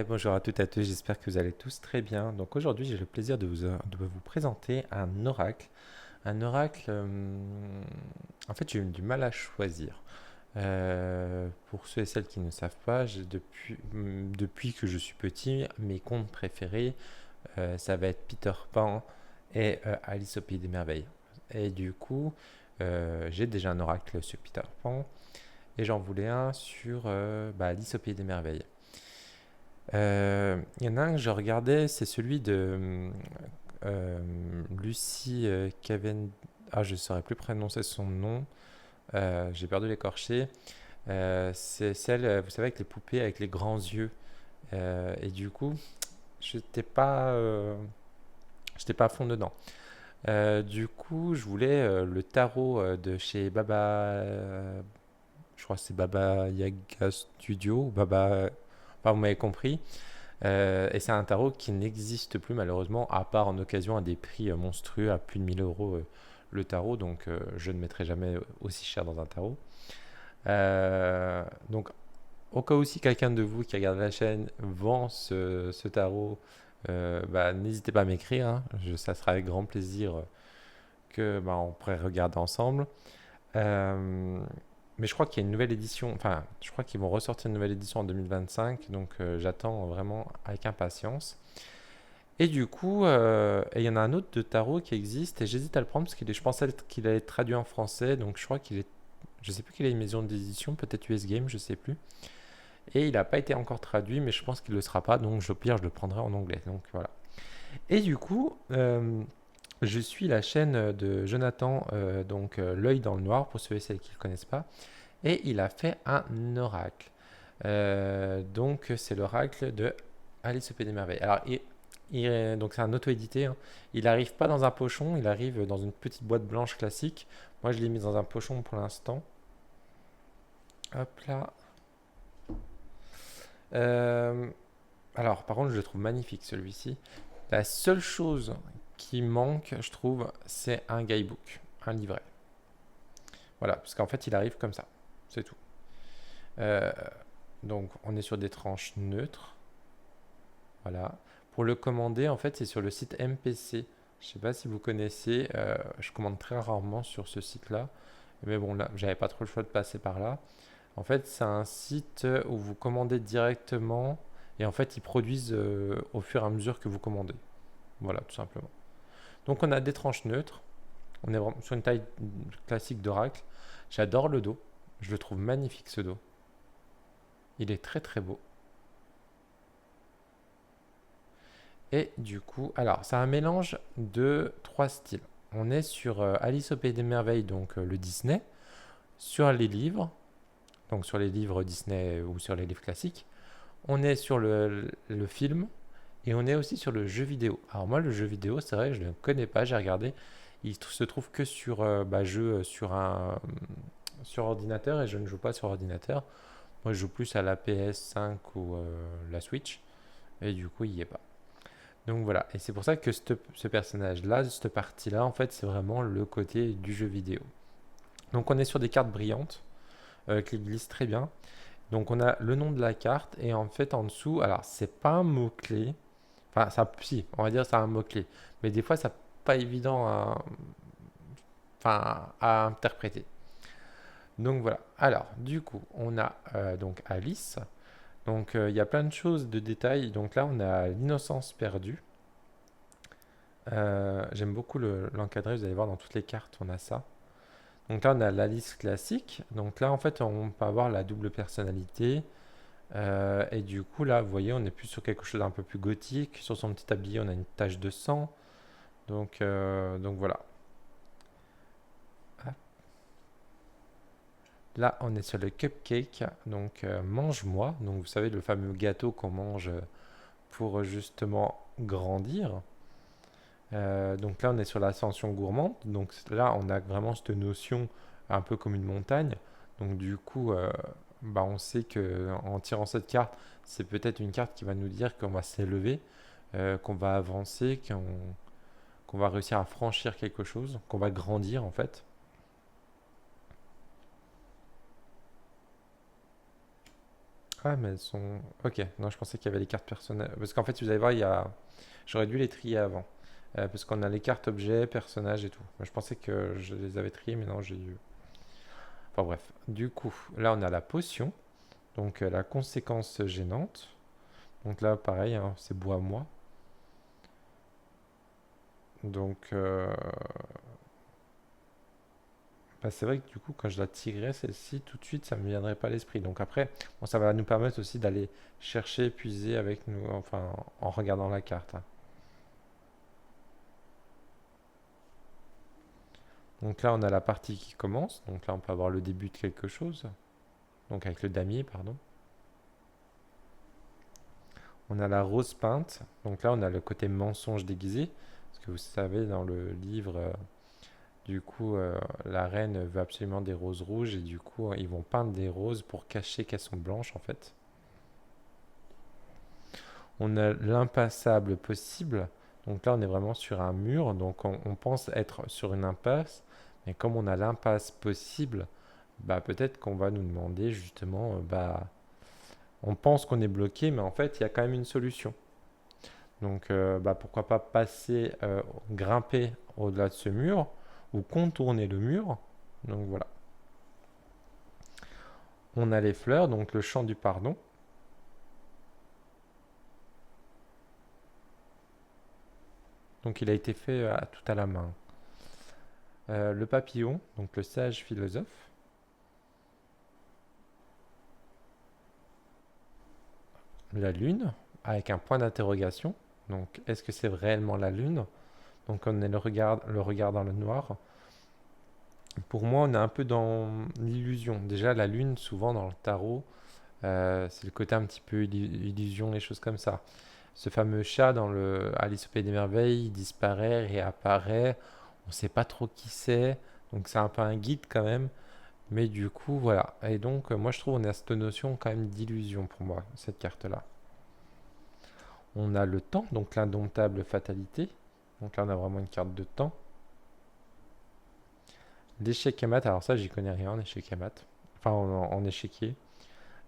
Bonjour à toutes et à tous, j'espère que vous allez tous très bien. Donc aujourd'hui, j'ai le plaisir de vous présenter un oracle. Un oracle, en fait, j'ai eu du mal à choisir. Pour ceux et celles qui ne savent pas, depuis que je suis petit, mes contes préférés, ça va être Peter Pan et Alice au Pays des Merveilles. Et du coup, j'ai déjà un oracle sur Peter Pan et j'en voulais un sur Alice au Pays des Merveilles. Il y en a un que je regardais, c'est celui de euh, Lucie Caven. Ah, je ne saurais plus prononcer son nom. J'ai peur de l'écorcher. C'est celle, vous savez, avec les poupées, avec les grands yeux. Et du coup, j'étais pas à fond dedans. Du coup, je voulais le tarot de chez je crois que c'est Baba Yaga Studio, ou Baba, enfin, vous m'avez compris. Et c'est un tarot qui n'existe plus malheureusement, à part en occasion à des prix monstrueux, à plus de 1000 € le tarot, donc je ne mettrai jamais aussi cher dans un tarot. Donc au cas où si quelqu'un de vous qui regarde la chaîne vend ce tarot, n'hésitez pas à m'écrire, hein. Ça sera avec grand plaisir que on pourrait regarder ensemble. Euh, mais je crois qu'il y a une nouvelle édition, enfin je crois qu'ils vont ressortir une nouvelle édition en 2025, donc j'attends vraiment avec impatience. Et du coup, il y en a un autre de tarot qui existe et j'hésite à le prendre parce je pensais qu'il allait être traduit en français, donc je crois qu'il est, je sais plus quelle est une maison d'édition, peut-être US Game, je sais plus. Et il n'a pas été encore traduit, mais je pense qu'il ne le sera pas, donc au pire je le prendrai en anglais. Donc voilà. Et du coup, je suis la chaîne de Jonathan, l'œil dans le noir pour ceux et celles qui ne le connaissent pas, et il a fait un oracle. Donc c'est l'oracle de Alice au Pays des Merveilles. Alors donc c'est un auto-édité, hein. Il n'arrive pas dans un pochon, il arrive dans une petite boîte blanche classique. Moi je l'ai mis dans un pochon pour l'instant. Hop là. Euh, alors par contre je le trouve magnifique celui-ci. La seule chose qui manque, je trouve, c'est un guidebook, un livret. Voilà, parce qu'en fait il arrive comme ça, c'est tout. Euh, donc on est sur des tranches neutres. Voilà. Pour le commander, en fait, c'est sur le site MPC. Je ne sais pas si vous connaissez, je commande très rarement sur ce site-là. Mais bon, là, j'avais pas trop le choix de passer par là. En fait, c'est un site où vous commandez directement et en fait, ils produisent au fur et à mesure que vous commandez. Voilà, tout simplement. Donc, on a des tranches neutres. On est vraiment sur une taille classique d'oracle. J'adore le dos. Je le trouve magnifique ce dos. Il est très très beau. Et du coup, alors, c'est un mélange de trois styles. On est sur Alice au Pays des Merveilles, donc le Disney, sur les livres, donc sur les livres Disney ou sur les livres classiques. On est sur le film et on est aussi sur le jeu vidéo. Alors moi, le jeu vidéo, c'est vrai, je ne le connais pas, j'ai regardé. Se trouve que sur jeu sur ordinateur et je ne joue pas sur ordinateur. Moi, je joue plus à la PS5 ou la Switch et du coup, il n'y est pas. Donc voilà, et c'est pour ça que ce personnage-là, cette partie-là, en fait, c'est vraiment le côté du jeu vidéo. Donc on est sur des cartes brillantes qui glissent très bien. Donc on a le nom de la carte et en fait en dessous, alors c'est pas un mot-clé, enfin ça, si, on va dire c'est un mot-clé, mais des fois c'est pas évident à interpréter. Donc voilà, alors du coup on a donc Alice, donc il y a plein de choses de détails, donc là on a l'innocence perdue. J'aime beaucoup l'encadré, vous allez voir dans toutes les cartes, on a ça. Donc là, on a la liste classique. Donc là, en fait, on peut avoir la double personnalité. Et du coup, là, vous voyez, on est plus sur quelque chose d'un peu plus gothique. Sur son petit habillé, on a une tache de sang. Donc voilà. Là, on est sur le cupcake. Donc mange-moi. Donc vous savez, le fameux gâteau qu'on mange pour justement grandir. Donc là, on est sur l'ascension gourmande. Donc là, on a vraiment cette notion un peu comme une montagne. Donc du coup, on sait que en tirant cette carte, c'est peut-être une carte qui va nous dire qu'on va s'élever, qu'on va avancer, qu'on va réussir à franchir quelque chose, qu'on va grandir en fait. Ah, mais elles sont... Ok, non, je pensais qu'il y avait les cartes personnages. Parce qu'en fait, vous allez voir, il y a... J'aurais dû les trier avant. Parce qu'on a les cartes objets, personnages et tout. Moi, je pensais que je les avais triés, mais non, j'ai eu... Enfin bref. Du coup, là, on a la potion. Donc, la conséquence gênante. Donc là, pareil, hein, c'est bois moi. Donc, bah, c'est vrai que du coup, quand je la tirerais, celle-ci, tout de suite, ça ne me viendrait pas à l'esprit. Donc après, bon, ça va nous permettre aussi d'aller chercher, puiser avec nous, enfin, en regardant la carte, hein. Donc là, on a la partie qui commence. Donc là, on peut avoir le début de quelque chose. Donc avec le damier, pardon. On a la rose peinte. Donc là, on a le côté mensonge déguisé. Parce que vous savez, dans le livre, du coup, la reine veut absolument des roses rouges. Et du coup, ils vont peindre des roses pour cacher qu'elles sont blanches, en fait. On a l'impassable possible. Donc là, on est vraiment sur un mur. Donc on pense être sur une impasse. Mais comme on a l'impasse possible, bah peut-être qu'on va nous demander justement, bah on pense qu'on est bloqué, mais en fait, il y a quand même une solution. Donc, bah, pourquoi pas passer, grimper au-delà de ce mur ou contourner le mur. Donc voilà. On a les fleurs, donc le chant du pardon. Donc il a été fait tout à la main. Le papillon, donc le sage philosophe. La lune, avec un point d'interrogation. Donc est-ce que c'est réellement la lune? Donc on est le regard dans le noir. Pour moi, on est un peu dans l'illusion. Déjà, la lune, souvent dans le tarot, c'est le côté un petit peu illusion, les choses comme ça. Ce fameux chat dans le Alice au Pays des Merveilles, il disparaît, réapparaît, on ne sait pas trop qui c'est, donc c'est un peu un guide quand même. Mais du coup, voilà. Et donc, moi je trouve on a cette notion quand même d'illusion pour moi, cette carte-là. On a le temps, donc l'indomptable fatalité. Donc là, on a vraiment une carte de temps. L'échec et mat, alors ça, j'y connais rien en échec et mat. Enfin, en échiquier.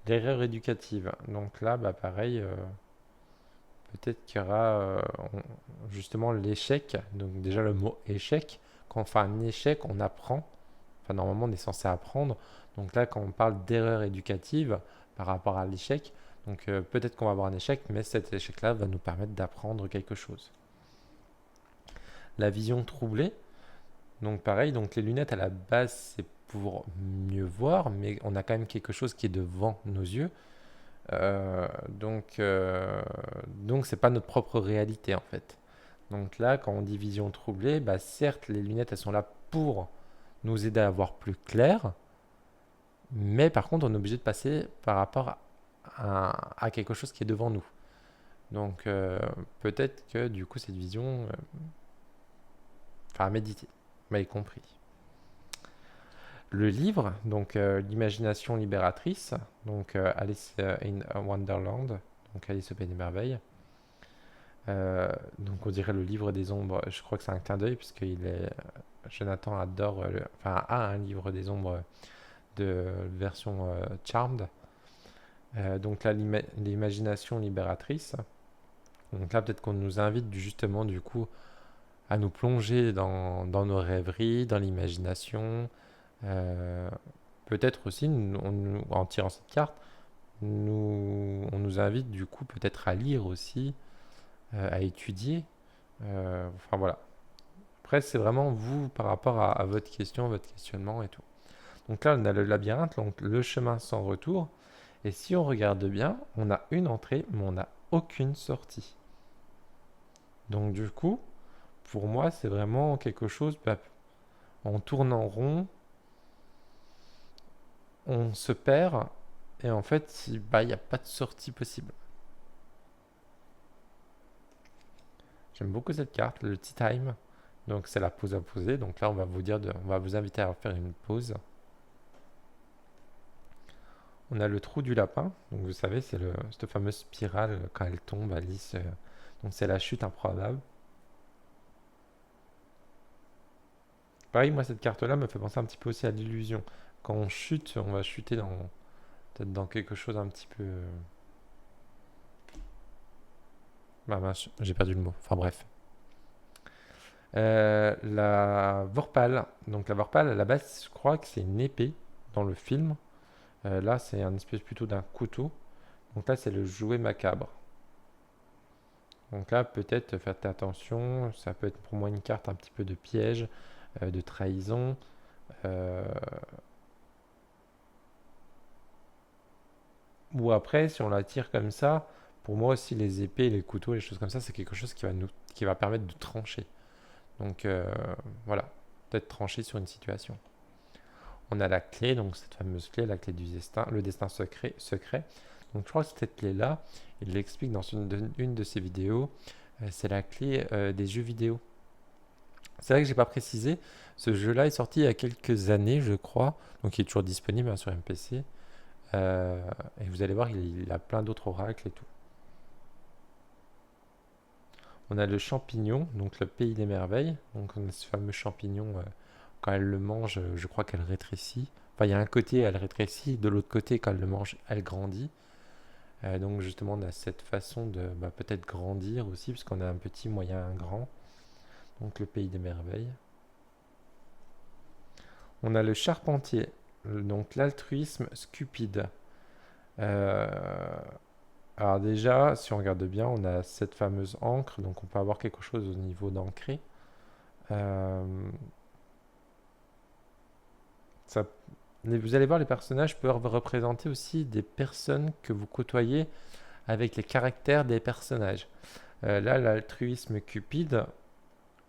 L'erreur éducative. Donc là, bah pareil, peut-être qu'il y aura justement l'échec. Donc déjà le mot échec. Quand on fait un échec, on apprend. Enfin, normalement, on est censé apprendre. Donc là, quand on parle d'erreur éducative par rapport à l'échec, donc peut-être qu'on va avoir un échec, mais cet échec-là va nous permettre d'apprendre quelque chose. La vision troublée. Donc pareil, donc les lunettes à la base, c'est pour mieux voir, mais on a quand même quelque chose qui est devant nos yeux. Donc c'est pas notre propre réalité en fait. Donc là, quand on dit vision troublée, bah certes, les lunettes elles sont là pour nous aider à voir plus clair, mais par contre, on est obligé de passer par rapport à quelque chose qui est devant nous. Donc peut-être que du coup, cette vision, enfin à méditer, vous m'avez compris. Le livre, donc l'imagination libératrice, donc Alice in Wonderland, donc Alice au Pays des Merveilles. Donc on dirait le livre des ombres. Je crois que c'est un clin d'œil puisqu'il est Jonathan adore, enfin a un livre des ombres de version Charmed. Donc là l'imagination libératrice. Donc là peut-être qu'on nous invite justement du coup à nous plonger dans nos rêveries, dans l'imagination. Euh, Peut-être aussi en tirant cette carte, on nous invite du coup peut-être à lire aussi, à étudier. Enfin voilà. Après, c'est vraiment vous par rapport à votre question, votre questionnement et tout. Donc là, on a le labyrinthe, donc le chemin sans retour. Et si on regarde bien, on a une entrée, mais on n'a aucune sortie. Donc du coup, pour moi, c'est vraiment quelque chose, bah, on tourne en rond, on se perd, et en fait, bah, il n'y a pas de sortie possible. J'aime beaucoup cette carte, le tea time. Donc c'est la pause à poser. Donc là, on va vous dire, on va vous inviter à faire une pause. On a le trou du lapin. Donc vous savez, c'est cette fameuse spirale quand elle tombe, Alice. Donc c'est la chute improbable. Pareil, moi cette carte-là me fait penser un petit peu aussi à l'illusion. Quand on chute, on va chuter dans peut-être dans quelque chose un petit peu... Bah mince, j'ai perdu le mot. Enfin bref. La Vorpal. Donc la Vorpal, à la base, je crois que c'est une épée dans le film. Là, c'est un espèce plutôt d'un couteau. Donc là, c'est le jouet macabre. Donc là, peut-être faites attention. Ça peut être pour moi une carte un petit peu de piège, de trahison. euh, Ou après, si on la tire comme ça, pour moi aussi, les épées, les couteaux, les choses comme ça, c'est quelque chose qui va permettre de trancher. Donc voilà, peut-être trancher sur une situation. On a la clé, donc cette fameuse clé, la clé du destin, le destin secret. Donc je crois que cette clé-là, il l'explique dans une de ses vidéos, c'est la clé des jeux vidéo. C'est vrai que j'ai pas précisé, ce jeu-là est sorti il y a quelques années, je crois, donc il est toujours disponible hein, sur MPC. Et vous allez voir, il a plein d'autres oracles et tout. On a le champignon, donc le pays des merveilles. Donc on a ce fameux champignon, quand elle le mange, je crois qu'elle rétrécit. Enfin, il y a un côté, elle rétrécit, de l'autre côté, quand elle le mange, elle grandit. Donc justement, on a cette façon de peut-être grandir aussi, puisqu'on a un petit, moyen, un grand. Donc le pays des merveilles. On a le charpentier, donc l'altruisme stupide. Euh, alors déjà, si on regarde bien, on a cette fameuse encre, donc on peut avoir quelque chose au niveau d'ancré. Euh, ça- vous allez voir, les personnages peuvent représenter aussi des personnes que vous côtoyez avec les caractères des personnages. Là, l'altruisme cupide,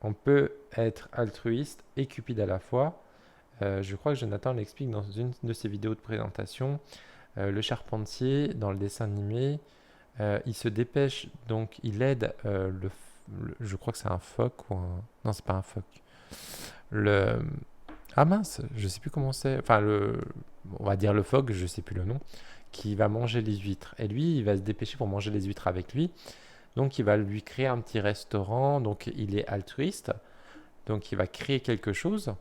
on peut être altruiste et cupide à la fois. Je crois que Jonathan l'explique dans une de ses vidéos de présentation. Le charpentier, dans le dessin animé, il se dépêche, donc il aide je crois que c'est un phoque ou un... Non, c'est pas un phoque. Le... Ah mince, je sais plus comment c'est. Enfin, on va dire le phoque, je sais plus le nom, qui va manger les huîtres. Et lui, il va se dépêcher pour manger les huîtres avec lui. Donc, il va lui créer un petit restaurant. Donc, il est altruiste. Donc, il va créer quelque chose.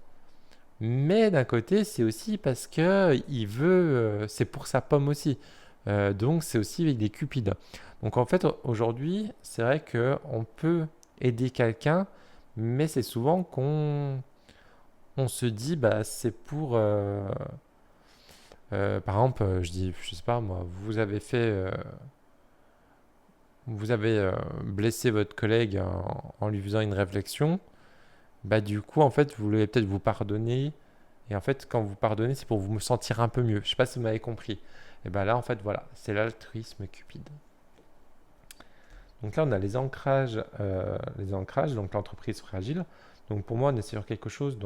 Mais d'un côté, c'est aussi parce que il veut, c'est pour sa pomme aussi. Donc c'est aussi il est cupide. Donc en fait aujourd'hui, c'est vrai que on peut aider quelqu'un, mais c'est souvent qu'on on se dit bah c'est pour par exemple, je sais pas moi, vous avez blessé votre collègue en lui faisant une réflexion, bah du coup en fait vous voulez peut-être vous pardonner. Et en fait, quand vous pardonnez, c'est pour vous sentir un peu mieux. Je ne sais pas si vous m'avez compris. Et bien là, en fait, voilà, c'est l'altruisme cupide. Donc là, on a les ancrages, donc l'entreprise fragile. Donc pour moi, on est sur quelque chose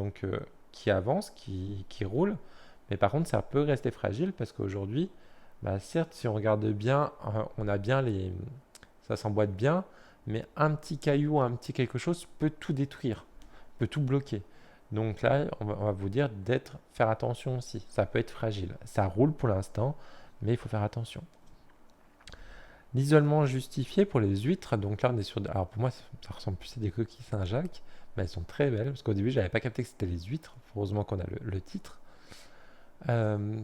qui avance, qui roule. Mais par contre, ça peut rester fragile parce qu'aujourd'hui, bah, certes, si on regarde bien, on a bien ça s'emboîte bien, mais un petit caillou, un petit quelque chose peut tout détruire, peut tout bloquer. Donc là, on va vous dire faire attention aussi. Ça peut être fragile. Ça roule pour l'instant, mais il faut faire attention. L'isolement justifié pour les huîtres. Donc là, on est sur. Alors pour moi, ça ressemble plus à des coquilles Saint-Jacques, mais elles sont très belles parce qu'au début, je n'avais pas capté que c'était les huîtres. Heureusement qu'on a le titre. Euh,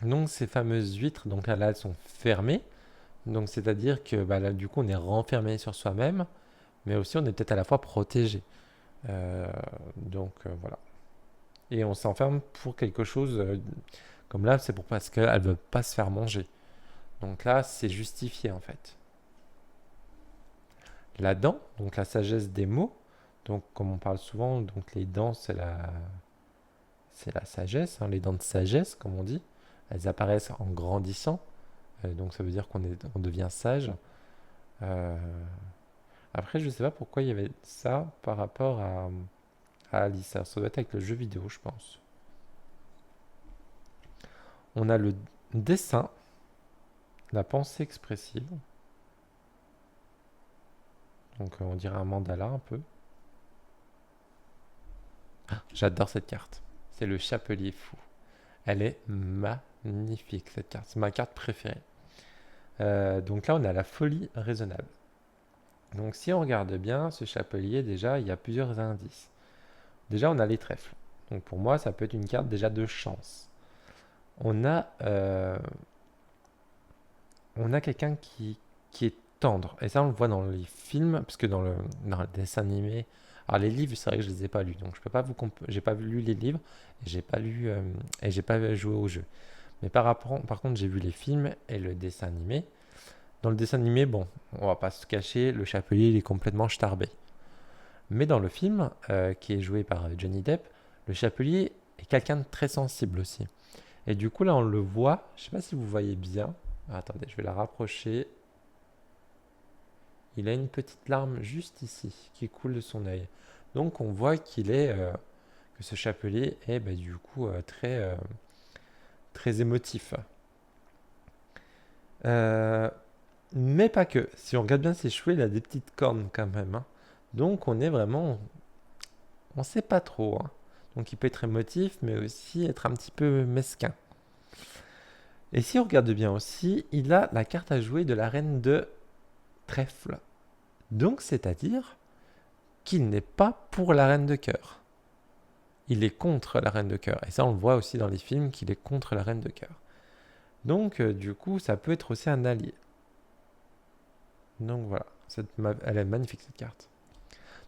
donc ces fameuses huîtres, donc là, elles sont fermées. Donc c'est-à-dire que bah, là, du coup, on est renfermé sur soi-même, mais aussi on est peut-être à la fois protégé. Voilà. Et on s'enferme pour quelque chose, comme là, c'est pour parce qu'elle ne veut pas se faire manger. Donc là, c'est justifié en fait. La dent, donc la sagesse des mots. Donc comme on parle souvent, donc les dents, c'est la sagesse, hein, les dents de sagesse, comme on dit. Elles apparaissent en grandissant. Donc ça veut dire on devient sage. Euh, Après, je ne sais pas pourquoi il y avait ça par rapport à Alice. Ça doit être avec le jeu vidéo, je pense. On a le dessin, la pensée expressive. Donc on dirait un mandala un peu. J'adore cette carte. C'est le chapelier fou. Elle est magnifique cette carte. C'est ma carte préférée. Donc là on a la folie raisonnable. Donc si on regarde bien ce chapelier, déjà il y a plusieurs indices. Déjà on a les trèfles. Donc pour moi ça peut être une carte déjà de chance. On a, euh, on a quelqu'un qui est tendre. Et ça, on le voit dans les films, parce que dans le dessin animé, alors les livres, c'est vrai que je les ai pas lus, donc je peux pas j'ai pas lu les livres, et j'ai pas joué au jeu. Mais par contre, j'ai vu les films et le dessin animé. Dans le dessin animé, bon, on va pas se cacher, le chapelier, il est complètement starbé. Mais dans le film, qui est joué par Johnny Depp, le chapelier est quelqu'un de très sensible aussi. Et du coup, là, on le voit. Je sais pas si vous voyez bien. Ah, attendez, je vais la rapprocher. Il a une petite larme juste ici qui coule de son œil. Donc, on voit que ce chapelier est bah, du coup très émotif. Euh, mais pas que. Si on regarde bien ses cheveux, il a des petites cornes quand même, hein. Donc, on est vraiment, on sait pas trop, hein. Donc, il peut être émotif, mais aussi être un petit peu mesquin. Et si on regarde bien aussi, il a la carte à jouer de la reine de trèfle. Donc, c'est-à-dire qu'il n'est pas pour la reine de cœur. Il est contre la reine de cœur. Et ça, on le voit aussi dans les films qu'il est contre la reine de cœur. Donc, du coup, ça peut être aussi un allié. Donc voilà, elle est magnifique cette carte.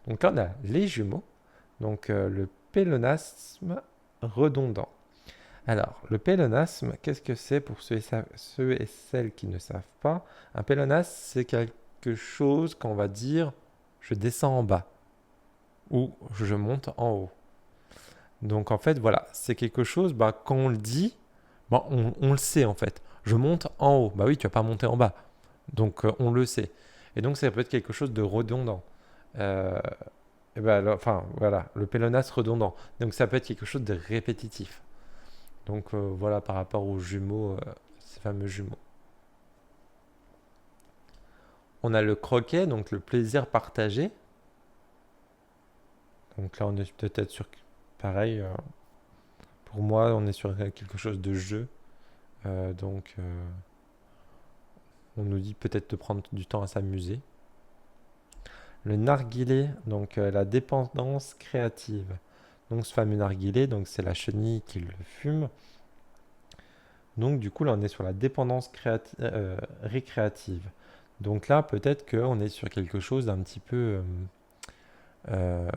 Donc là, on a les jumeaux. Donc le pélonasme redondant. Alors, le pélonasme, qu'est-ce que c'est pour ceux et celles qui ne savent pas? Un pélonasme, c'est quelque chose qu'on va dire je descends en bas ou je monte en haut. Donc en fait, voilà, c'est quelque chose, bah, quand on le dit, bah, on le sait en fait. Je monte en haut. Bah oui, tu vas pas monter en bas. Donc on le sait. Et donc ça peut être quelque chose de redondant. Euh, et ben, enfin voilà, le pélonasme redondant. Donc ça peut être quelque chose de répétitif. Donc voilà par rapport aux jumeaux, ces fameux jumeaux. On a le croquet, donc le plaisir partagé. Donc là on est peut-être sur, pareil, pour moi on est sur quelque chose de jeu. Donc on nous dit peut-être de prendre du temps à s'amuser. Le narguilé, donc la dépendance créative. Donc ce fameux narguilé, donc c'est la chenille qui le fume. Donc du coup là on est sur la dépendance récréative. Donc là peut-être qu'on est sur quelque chose d'un petit peu... euh,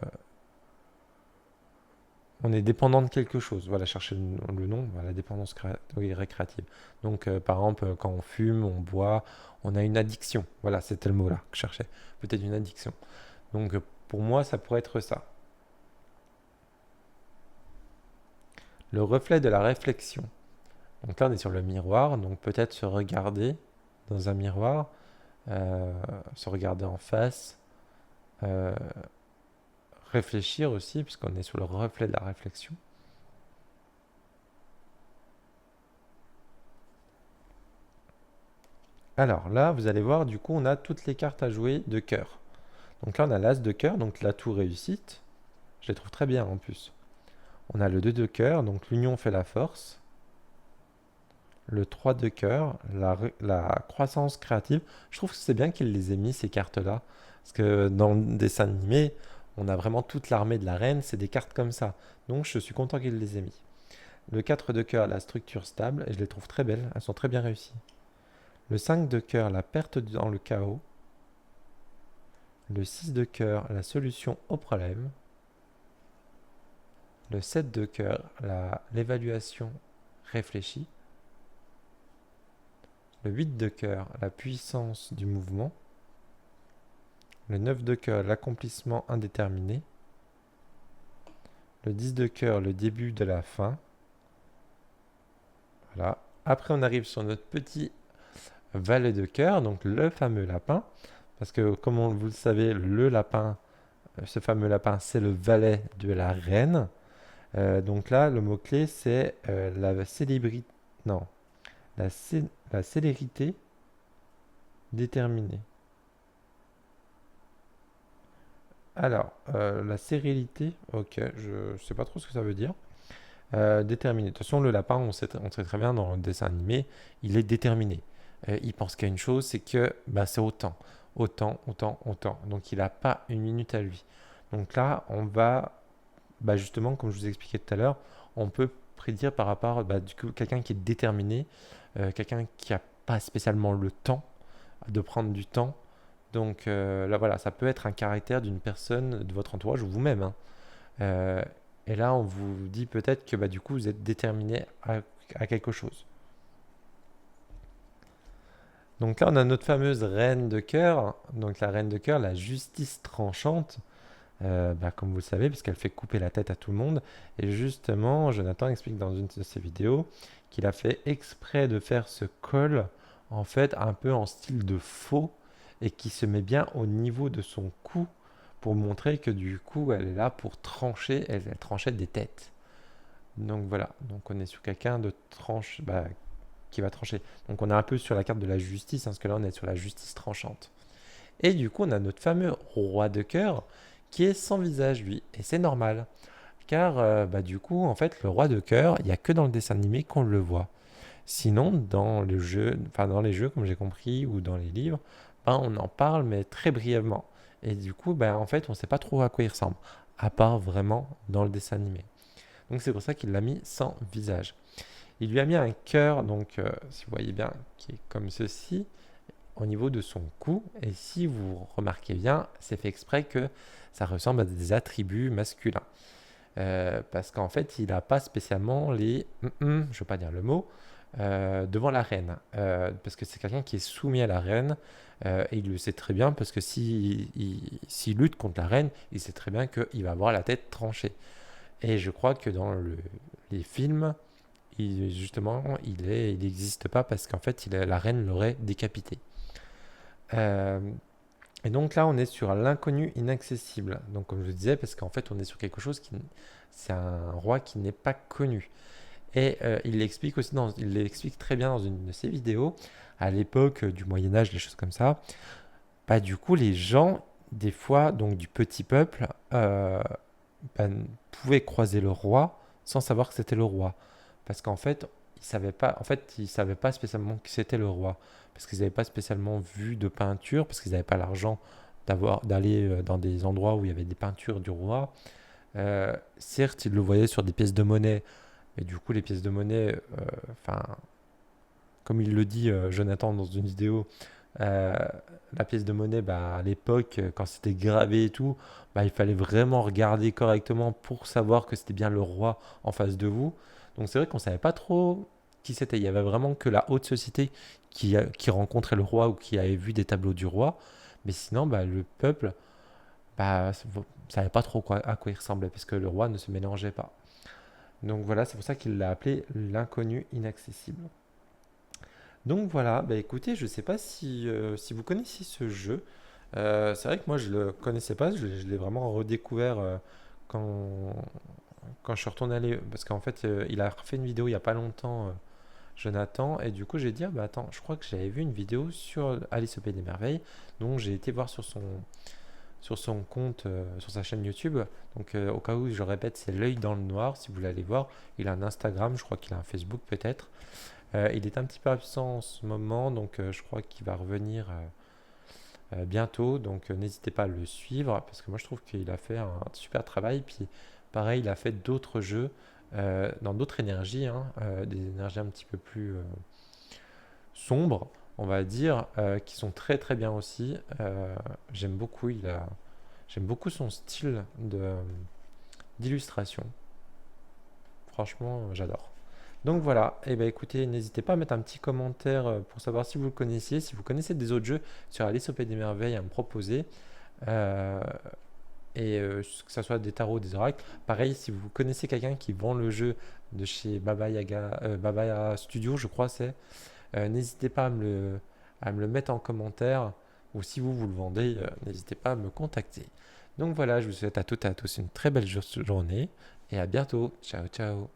on est dépendant de quelque chose. Voilà, chercher le nom, voilà, la dépendance oui, récréative. Donc par exemple quand on fume, on boit, on a une addiction. Voilà, c'était le mot là que je cherchais. Peut-être une addiction. Donc pour moi ça pourrait être ça. Le reflet de la réflexion. Donc là, on est sur le miroir, donc peut-être se regarder dans un miroir, se regarder en face, euh, réfléchir aussi, puisqu'on est sur le reflet de la réflexion. Alors là, vous allez voir, du coup, on a toutes les cartes à jouer de cœur. Donc là, on a l'as de cœur, donc l'atout réussite. Je les trouve très bien en plus. On a le 2 de cœur, donc l'union fait la force. Le 3 de cœur, la croissance créative. Je trouve que c'est bien qu'il les ait mis, ces cartes-là. Parce que dans le dessin animé, on a vraiment toute l'armée de la reine, c'est des cartes comme ça. Donc je suis content qu'il les ait mis. Le 4 de cœur, la structure stable, et je les trouve très belles, elles sont très bien réussies. Le 5 de cœur, la perte dans le chaos. Le 6 de cœur, la solution au problème. Le 7 de cœur, l'évaluation réfléchie. Le 8 de cœur, la puissance du mouvement. Le 9 de cœur, l'accomplissement indéterminé. Le 10 de cœur, le début de la fin. Voilà. Après, on arrive sur notre petit valet de cœur, donc le fameux lapin. Parce que, comme vous le savez, le lapin, ce fameux lapin, c'est le valet de la reine. Donc là, le mot-clé, c'est la célébrité. Non, la célérité déterminée. Alors, la sérénité, ok, je sais pas trop ce que ça veut dire. Déterminé. De toute façon, le lapin, on sait très bien dans le dessin animé, il est déterminé. Il pense qu'à une chose, c'est que bah, c'est autant. Autant, autant, autant. Donc il n'a pas une minute à lui. Donc là, on va, bah, justement, comme je vous expliquais tout à l'heure, on peut prédire par rapport, du coup, quelqu'un qui est déterminé, quelqu'un qui n'a pas spécialement le temps de prendre du temps. Donc là, voilà, ça peut être un caractère d'une personne de votre entourage ou vous-même, hein. Euh, et là, on vous dit peut-être que du coup, vous êtes déterminé à quelque chose. Donc là, on a notre fameuse reine de cœur. Donc la reine de cœur, la justice tranchante, comme vous le savez, puisqu'elle fait couper la tête à tout le monde. Et justement, Jonathan explique dans une de ses vidéos qu'il a fait exprès de faire ce col, en fait, un peu en style de faux, et qui se met bien au niveau de son cou pour montrer que du coup, elle est là pour trancher, elle tranchait des têtes. Donc voilà, donc on est sur quelqu'un de tranche, qui va trancher. Donc on est un peu sur la carte de la justice, hein, parce que là on est sur la justice tranchante. Et du coup on a notre fameux roi de cœur qui est sans visage lui, et c'est normal. Car du coup en fait le roi de cœur, il n'y a que dans le dessin animé qu'on le voit. Sinon dans le jeu, enfin dans les jeux comme j'ai compris, ou dans les livres, on en parle mais très brièvement. Et du coup en fait on ne sait pas trop à quoi il ressemble, à part vraiment dans le dessin animé. Donc c'est pour ça qu'il l'a mis sans visage. Il lui a mis un cœur, donc si vous voyez bien, qui est comme ceci, au niveau de son cou. Et si vous remarquez bien, c'est fait exprès que ça ressemble à des attributs masculins. Parce qu'en fait, il n'a pas spécialement les je ne veux pas dire le mot, devant la reine. Parce que c'est quelqu'un qui est soumis à la reine. Et il le sait très bien, parce que s'il lutte contre la reine, il sait très bien qu'il va avoir la tête tranchée. Et je crois que dans les films, justement, il n'existe pas parce qu'en fait, la reine l'aurait décapité. Euh, et donc là, on est sur l'inconnu inaccessible. Donc, comme je le disais, parce qu'en fait, on est sur quelque chose c'est un roi qui n'est pas connu. Et il l'explique aussi, il l'explique très bien dans une de ses vidéos, à l'époque du Moyen Âge, des choses comme ça. Du coup, les gens, des fois, donc du petit peuple, pouvaient croiser le roi sans savoir que c'était le roi. Parce qu'en fait, ils savaient pas spécialement que c'était le roi. Parce qu'ils n'avaient pas spécialement vu de peinture, parce qu'ils n'avaient pas l'argent d'aller dans des endroits où il y avait des peintures du roi. Certes, ils le voyaient sur des pièces de monnaie, mais du coup, les pièces de monnaie, comme il le dit Jonathan dans une vidéo, euh, la pièce de monnaie, à l'époque, quand c'était gravé et tout, il fallait vraiment regarder correctement pour savoir que c'était bien le roi en face de vous. Donc c'est vrai qu'on savait pas trop qui c'était. Il y avait vraiment que la haute société qui rencontrait le roi ou qui avait vu des tableaux du roi. Mais sinon, le peuple, savait pas trop à quoi il ressemblait, parce que le roi ne se mélangeait pas. Donc voilà, c'est pour ça qu'il l'a appelé l'inconnu inaccessible. Donc voilà, écoutez, je ne sais pas si vous connaissiez ce jeu. C'est vrai que moi je le connaissais pas, je l'ai vraiment redécouvert quand, quand je suis retourné aller, parce qu'en fait il a refait une vidéo il n'y a pas longtemps, Jonathan, et du coup j'ai dit, attends, je crois que j'avais vu une vidéo sur Alice au Pays des Merveilles, donc j'ai été voir sur son compte, sur sa chaîne YouTube. Donc au cas où je répète, c'est l'œil dans le noir, si vous voulez aller voir. Il a un Instagram, je crois qu'il a un Facebook peut-être. Il est un petit peu absent en ce moment, donc je crois qu'il va revenir bientôt. Donc n'hésitez pas à le suivre, parce que moi je trouve qu'il a fait un super travail. Puis pareil, il a fait d'autres jeux dans d'autres énergies, hein, des énergies un petit peu plus sombres, on va dire, qui sont très très bien aussi. J'aime beaucoup, j'aime beaucoup son style d'illustration. Franchement, j'adore. Donc voilà, et écoutez, n'hésitez pas à mettre un petit commentaire pour savoir si vous le connaissiez, si vous connaissez des autres jeux sur Alice au Pays des Merveilles à me proposer. Euh, que ce soit des tarots, des oracles. Pareil, si vous connaissez quelqu'un qui vend le jeu de chez Baba Yaga, Baba Yaga Studio, je crois n'hésitez pas à me le mettre en commentaire, ou si vous le vendez, n'hésitez pas à me contacter. Donc voilà, je vous souhaite à toutes et à tous une très belle journée, et à bientôt. Ciao, ciao.